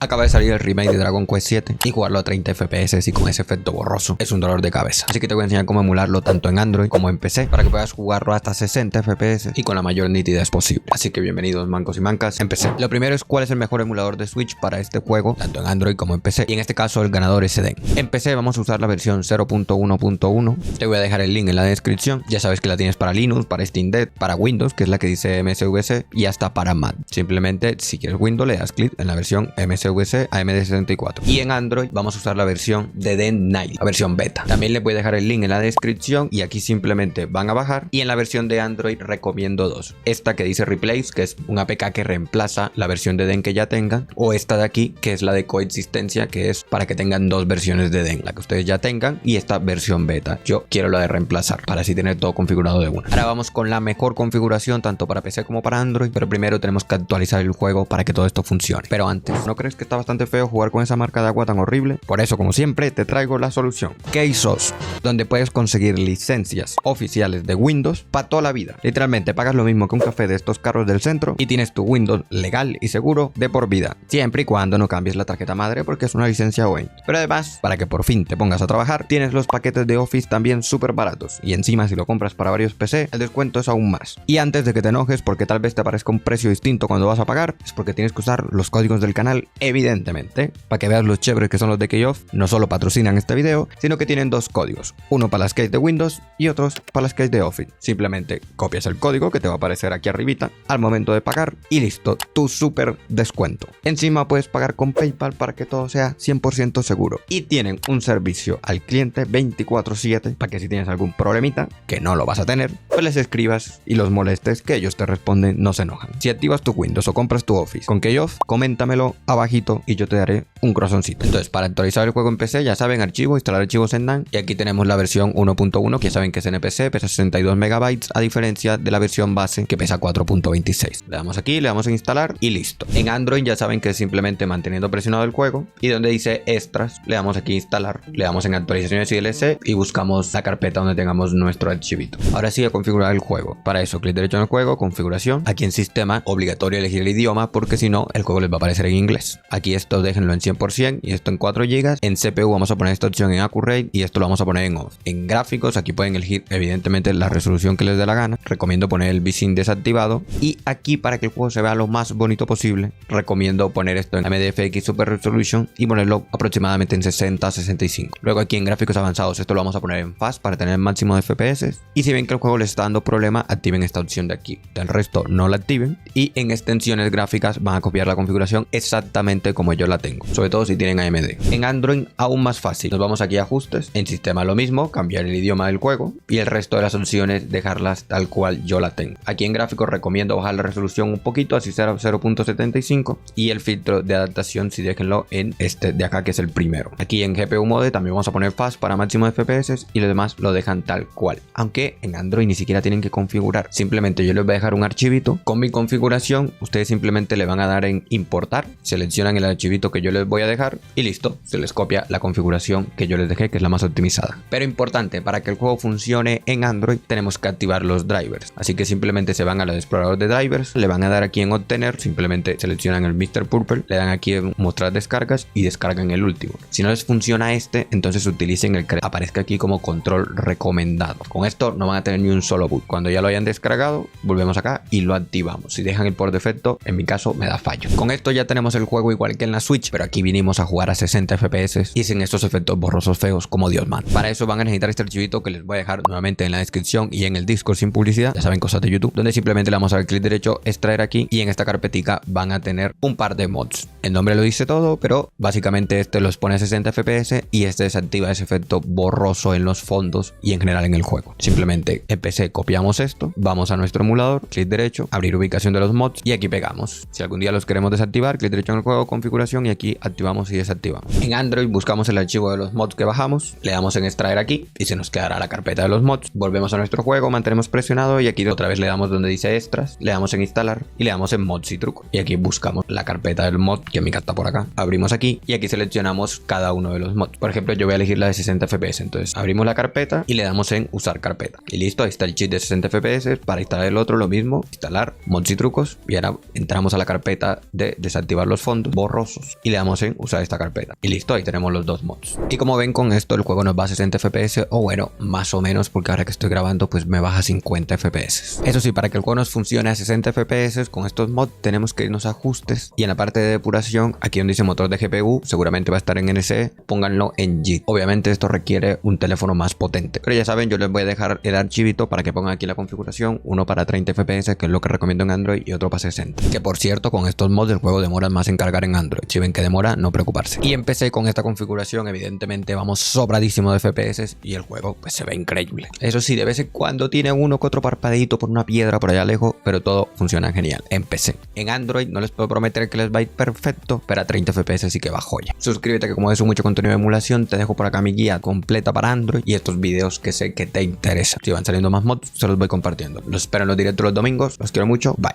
Acaba de salir el remake de Dragon Quest 7 y jugarlo a 30 FPS y con ese efecto borroso es un dolor de cabeza. Así que te voy a enseñar cómo emularlo tanto en Android como en PC para que puedas jugarlo hasta 60 FPS y con la mayor nitidez posible. Así que bienvenidos mancos y mancas en PC. Lo primero es cuál es el mejor emulador de Switch para este juego, tanto en Android como en PC. Y en este caso el ganador es Eden. En PC vamos a usar la versión 0.1.1. Te voy a dejar el link en la descripción. Ya sabes que la tienes para Linux, para Steam Deck, para Windows, que es la que dice MSVC, y hasta para Mac. Simplemente si quieres Windows le das clic en la versión MSVC AMD64. Y en Android vamos a usar la versión de Eden Night, la versión beta. También les voy a dejar el link en la descripción y aquí simplemente van a bajar. Y en la versión de Android recomiendo dos. Esta que dice Replace, que es un APK que reemplaza la versión de Eden que ya tengan, o esta de aquí, que es la de coexistencia, que es para que tengan dos versiones de Eden, la que ustedes ya tengan y esta versión beta. Yo quiero la de reemplazar para así tener todo configurado de una. Ahora vamos con la mejor configuración tanto para PC como para Android, pero primero tenemos que actualizar el juego para que todo esto funcione. Pero antes, ¿no crees que está bastante feo jugar con esa marca de agua tan horrible? Por eso, como siempre, te traigo la solución. KSOS, donde puedes conseguir licencias oficiales de Windows para toda la vida. Literalmente pagas lo mismo que un café de estos carros del centro y tienes tu Windows legal y seguro de por vida, siempre y cuando no cambies la tarjeta madre porque es una licencia OEM. Pero además, para que por fin te pongas a trabajar, tienes los paquetes de Office también súper baratos, y encima si lo compras para varios PC, el descuento es aún más. Y antes de que te enojes porque tal vez te parezca un precio distinto cuando vas a pagar, es porque tienes que usar los códigos del canal, evidentemente, para que veas los chéveres que son los de KOF. No solo patrocinan este video, sino que tienen dos códigos, uno para las keys de Windows y otros para las keys de Office. Simplemente copias el código que te va a aparecer aquí arribita al momento de pagar y listo, tu súper descuento. Encima puedes pagar con PayPal para que todo sea 100% seguro. Y tienen un servicio al cliente 24/7 para que si tienes algún problemita, que no lo vas a tener, pues les escribas y los molestes, que ellos te responden, no se enojan. Si activas tu Windows o compras tu Office con KOF, coméntamelo abajito y yo te daré un corazoncito. Entonces, para actualizar el juego en PC, ya saben, archivo, instalar archivos en NAND, y aquí tenemos la versión 1.1, que ya saben que es NPC, pesa 62 MB, a diferencia de la versión base que pesa 4.26. Le damos aquí, le damos en instalar y listo. En Android ya saben que es simplemente manteniendo presionado el juego y donde dice extras, le damos aquí instalar, le damos en actualizaciones y DLC y buscamos la carpeta donde tengamos nuestro archivito. Ahora sí, a configurar el juego. Para eso, clic derecho en el juego, configuración. Aquí en sistema, obligatorio elegir el idioma porque si no, el juego les va a aparecer en inglés. Aquí esto déjenlo en 100% y esto en 4 GB. En CPU vamos a poner esta opción en Accurate y esto lo vamos a poner en Off. En gráficos aquí pueden elegir evidentemente la resolución que les dé la gana. Recomiendo poner el VSync desactivado y aquí para que el juego se vea lo más bonito posible recomiendo poner esto en AMD-FX Super Resolution y ponerlo aproximadamente en 60-65. Luego aquí en gráficos avanzados esto lo vamos a poner en Fast para tener el máximo de FPS y si ven que el juego les está dando problema activen esta opción de aquí. Del resto no la activen y en extensiones gráficas van a copiar la configuración exactamente como yo la tengo, sobre todo si tienen AMD. En Android aún más fácil, nos vamos aquí a ajustes, en sistema lo mismo, cambiar el idioma del juego y el resto de las opciones dejarlas tal cual yo la tengo. Aquí en gráficos recomiendo bajar la resolución un poquito, así será 0.75 y el filtro de adaptación si déjenlo en este de acá que es el primero. Aquí en GPU Mode también vamos a poner Fast para máximo de FPS y lo demás lo dejan tal cual, aunque en Android ni siquiera tienen que configurar, simplemente yo les voy a dejar un archivito con mi configuración, ustedes simplemente le van a dar en importar, seleccionan el archivito que yo les voy a dejar y listo, se les copia la configuración que yo les dejé, que es la más optimizada. Pero importante, para que el juego funcione en Android tenemos que activar los drivers, así que simplemente se van al explorador de drivers, le van a dar aquí en obtener, simplemente seleccionan el Mr. Purple, le dan aquí en mostrar descargas y descargan el último. Si no les funciona este, entonces utilicen el que aparezca aquí como control recomendado. Con esto no van a tener ni un solo boot. Cuando ya lo hayan descargado, volvemos acá y lo activamos. Si dejan el por defecto, en mi caso me da fallo. Con esto ya tenemos el juego igual que en la Switch, pero aquí vinimos a jugar a 60 FPS y sin estos efectos borrosos feos como Dios manda. Para eso van a necesitar este archivito que les voy a dejar nuevamente en la descripción y en el Discord sin publicidad, ya saben, cosas de YouTube, donde simplemente le vamos a dar clic derecho, extraer aquí y en esta carpetica van a tener un par de mods. El nombre lo dice todo, pero básicamente este los pone a 60 FPS y este desactiva ese efecto borroso en los fondos y en general en el juego. Simplemente en PC copiamos esto, vamos a nuestro emulador, clic derecho, abrir ubicación de los mods y aquí pegamos. Si algún día los queremos desactivar, clic derecho en el juego, configuración y aquí activamos y desactivamos. En Android buscamos el archivo de los mods que bajamos, le damos en extraer aquí y se nos quedará la carpeta de los mods. Volvemos a nuestro juego, mantenemos presionado y aquí otra vez le damos donde dice extras, le damos en instalar y le damos en mods y trucos. Y aquí buscamos la carpeta del mod, que en mi caso está por acá. Abrimos aquí y aquí seleccionamos cada uno de los mods. Por ejemplo, yo voy a elegir la de 60 FPS, entonces abrimos la carpeta y le damos en usar carpeta. Y listo, ahí está el cheat de 60 FPS. Para instalar el otro lo mismo, instalar mods y trucos y ahora entramos a la carpeta de desactivar los fondos borrosos y le damos en usar esta carpeta. Y listo, ahí tenemos los dos mods. Y como ven, con esto el juego nos va a 60 FPS, o bueno, más o menos, porque ahora que estoy grabando pues me baja 50 FPS. Eso sí, para que el juego nos funcione a 60 FPS con estos mods tenemos que irnos a ajustes y en la parte de depuración, aquí donde dice motor de GPU, seguramente va a estar en NSE, pónganlo en JIT. Obviamente esto requiere un teléfono más potente, pero ya saben, yo les voy a dejar el archivito para que pongan aquí la configuración, uno para 30 FPS, que es lo que recomiendo en Android, y otro para 60. Que por cierto, con estos mods el juego demora más en cargar en Android. Si ven que demora, no preocuparse. Y empecé con esta configuración, evidentemente vamos sobradísimo de FPS y el juego pues se ve increíble. Eso sí, de vez en cuando tiene uno que otro parpadeito por una piedra por allá lejos, pero todo funciona genial. Empecé. En Android no les puedo prometer que les va a ir perfecto, pero a 30 FPS sí que va joya. Suscríbete, que como es mucho contenido de emulación, te dejo por acá mi guía completa para Android y estos videos que sé que te interesan. Si van saliendo más mods, se los voy compartiendo. Los espero en los directos los domingos. Los quiero mucho. Bye.